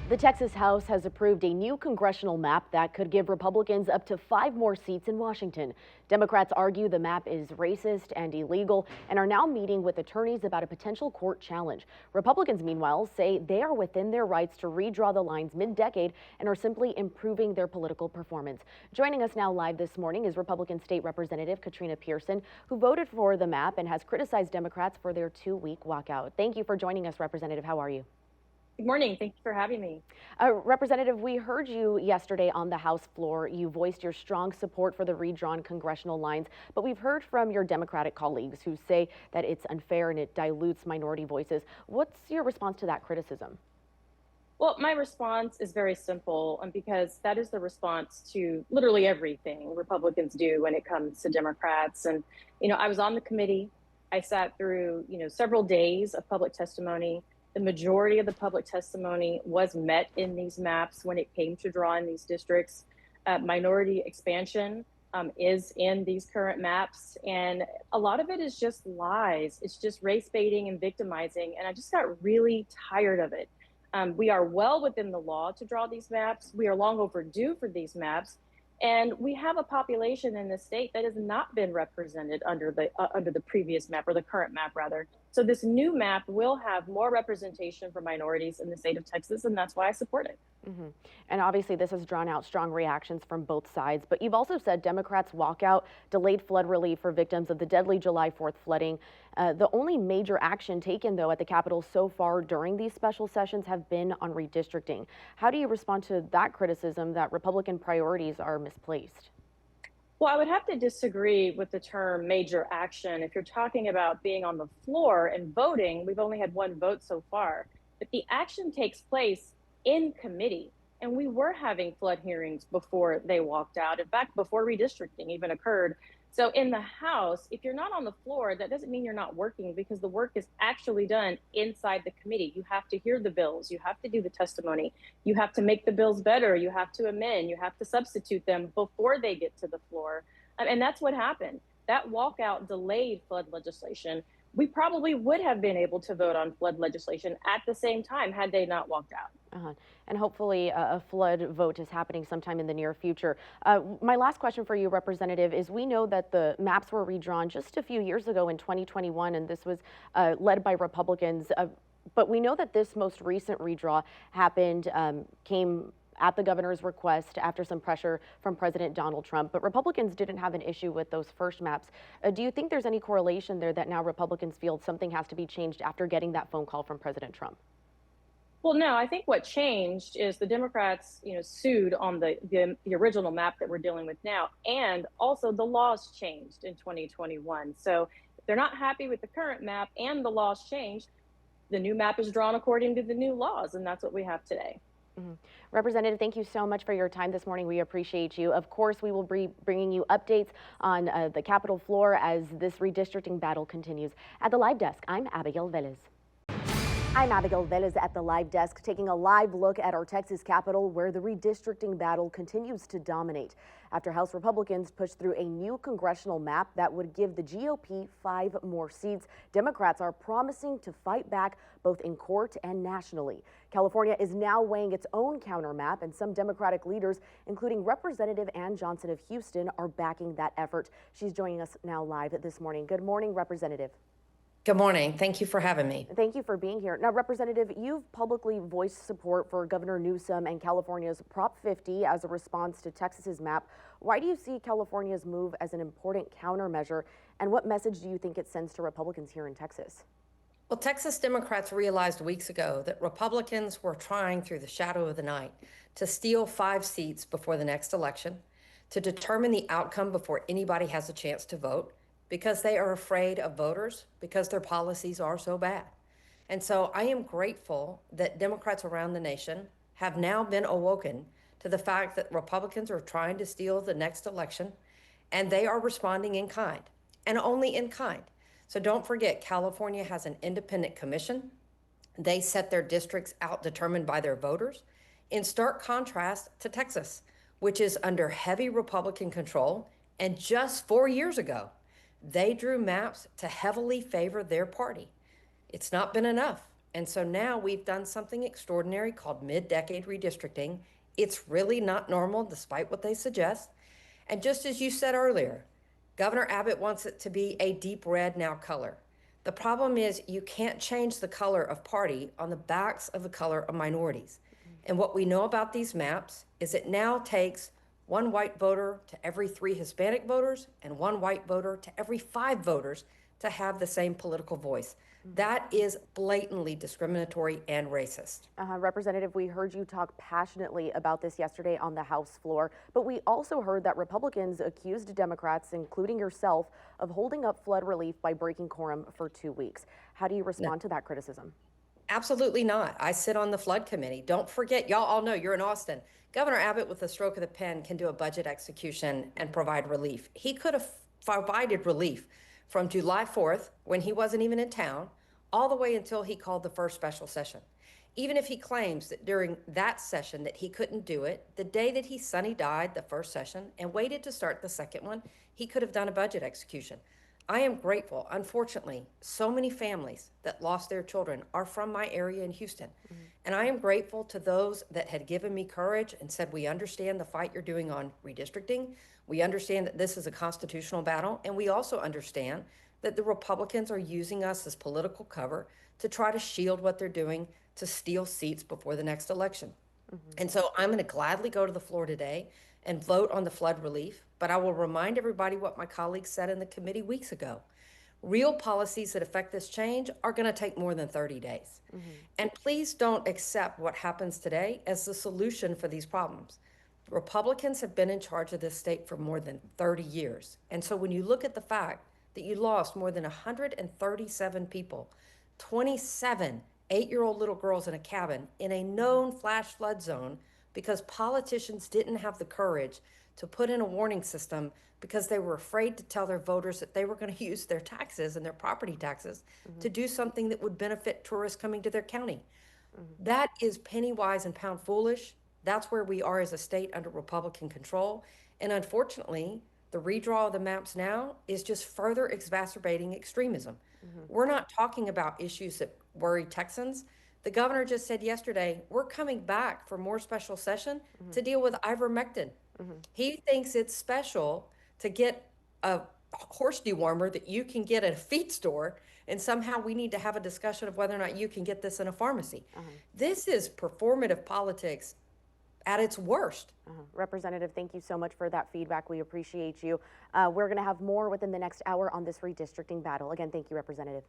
The Texas House has approved a new congressional map that could give Republicans up to 5 more seats in Washington. Democrats argue the map is racist and illegal and are now meeting with attorneys about a potential court challenge. Republicans, meanwhile, say they are within their rights to redraw the lines mid-decade and are simply improving their political performance. Joining us now live this morning is Republican State Representative Katrina Pearson, who voted for the map and has criticized Democrats for their 2-week walkout. Thank you for joining us, Representative. How are you? Good morning. Thank you for having me. Representative, we heard you yesterday on the House floor. You voiced your strong support for the redrawn congressional lines, but we've heard from your Democratic colleagues who say that it's unfair and it dilutes minority voices. What's your response to that criticism? Well, my response is very simple, because that is the response to literally everything Republicans do when it comes to Democrats. And, I was on the committee. I sat through, several days of public testimony. The majority of the public testimony was met in these maps when it came to drawing these districts. Minority expansion is in these current maps, and a lot of it is just lies. It's just race baiting and victimizing, and I just got really tired of it. We are well within the law to draw these maps. We are long overdue for these maps. And we have a population in the state that has not been represented under the previous map, or the current map rather. So this new map will have more representation for minorities in the state of Texas, and that's why I support it. And obviously this has drawn out strong reactions from both sides, but you've also said Democrats' walkout delayed flood relief for victims of the deadly July 4th flooding. The only major action taken, though, at the Capitol so far during these special sessions have been on redistricting. How do you respond to that criticism that Republican priorities are misplaced? Well, I would have to disagree with the term major action. If you're talking about being on the floor and voting, we've only had one vote so far, but the action takes place in committee. And we were having flood hearings before they walked out. In fact, before redistricting even occurred. So in the House, if you're not on the floor, that doesn't mean you're not working, because the work is actually done inside the committee. You have to hear the bills. You have to do the testimony. You have to make the bills better. You have to amend. You have to substitute them before they get to the floor. And that's what happened. That walkout delayed flood legislation. We probably would have been able to vote on flood legislation at the same time had they not walked out. And hopefully a flood vote is happening sometime in the near future. My last question for you, Representative, is we know that the maps were redrawn just a few years ago in 2021, and this was led by Republicans. But we know that this most recent redraw happened, came at the governor's request after some pressure from President Donald Trump. But Republicans didn't have an issue with those first maps. Do you think there's any correlation there that now Republicans feel something has to be changed after getting that phone call from President Trump? Well, no, I think what changed is the Democrats, sued on the original map that we're dealing with now. And also the laws changed in 2021. So if they're not happy with the current map and the laws changed, the new map is drawn according to the new laws. And that's what we have today. Representative, thank you so much for your time this morning. We appreciate you. Of course, we will be bringing you updates on the Capitol floor as this redistricting battle continues. At the live desk, I'm Abigail Velez. I'm Abigail Velez at the live desk, taking a live look at our Texas Capitol, where the redistricting battle continues to dominate. After House Republicans pushed through a new congressional map that would give the GOP 5 more seats, Democrats are promising to fight back both in court and nationally. California is now weighing its own counter map, and some Democratic leaders, including Representative Ann Johnson of Houston, are backing that effort. She's joining us now live this morning. Good morning, Representative. Good morning. Thank you for having me. Thank you for being here. Now, Representative, you've publicly voiced support for Governor Newsom and California's Prop 50 as a response to Texas's map. Why do you see California's move as an important countermeasure, and what message do you think it sends to Republicans here in Texas? Well, Texas Democrats realized weeks ago that Republicans were trying through the shadow of the night to steal 5 seats before the next election, to determine the outcome before anybody has a chance to vote, because they are afraid of voters, because their policies are so bad. And so I am grateful that Democrats around the nation have now been awoken to the fact that Republicans are trying to steal the next election, and they are responding in kind, and only in kind. So don't forget, California has an independent commission. They set their districts out determined by their voters, in stark contrast to Texas, which is under heavy Republican control. And just 4 years ago, they drew maps to heavily favor their party. It's not been enough. And so now we've done something extraordinary called mid-decade redistricting. It's really not normal, despite what they suggest. And just as you said earlier, Governor Abbott wants it to be a deep red now color. The problem is you can't change the color of party on the backs of the color of minorities. And what we know about these maps is it now takes one white voter to every 3 Hispanic voters and one white voter to every 5 voters to have the same political voice. That is blatantly discriminatory and racist. Representative, we heard you talk passionately about this yesterday on the House floor, but we also heard that Republicans accused Democrats, including yourself, of holding up flood relief by breaking quorum for 2 weeks. How do you respond to that criticism? Absolutely not. I sit on the flood committee. Don't forget, y'all all know you're in Austin. Governor Abbott, with a stroke of the pen, can do a budget execution and provide relief. He could have provided relief from July 4th, when he wasn't even in town, all the way until he called the first special session. Even if he claims that during that session that he couldn't do it, the day that his sonny died, the first session, and waited to start the second one, he could have done a budget execution. I am grateful. Unfortunately, so many families that lost their children are from my area in Houston. And I am grateful to those that had given me courage and said, we understand the fight you're doing on redistricting. We understand that this is a constitutional battle. And we also understand that the Republicans are using us as political cover to try to shield what they're doing to steal seats before the next election. And so I'm going to gladly go to the floor today and vote on the flood relief, but I will remind everybody what my colleagues said in the committee weeks ago. Real policies that affect this change are going to take more than 30 days. And please don't accept what happens today as the solution for these problems. Republicans have been in charge of this state for more than 30 years. And so when you look at the fact that you lost more than 137 people, 27 8-year-old little girls in a cabin in a known flash flood zone because politicians didn't have the courage to put in a warning system because they were afraid to tell their voters that they were going to use their taxes and their property taxes to do something that would benefit tourists coming to their county. That is penny wise and pound foolish. That's where we are as a state under Republican control. And unfortunately, the redraw of the maps now is just further exacerbating extremism. We're not talking about issues that worry Texans. The governor just said yesterday, we're coming back for more special session to deal with ivermectin. He thinks it's special to get a horse dewormer that you can get at a feed store, and somehow we need to have a discussion of whether or not you can get this in a pharmacy. This is performative politics at its worst. Representative, thank you so much for that feedback. We appreciate you. We're going to have more within the next hour on this redistricting battle. Again, thank you, Representative.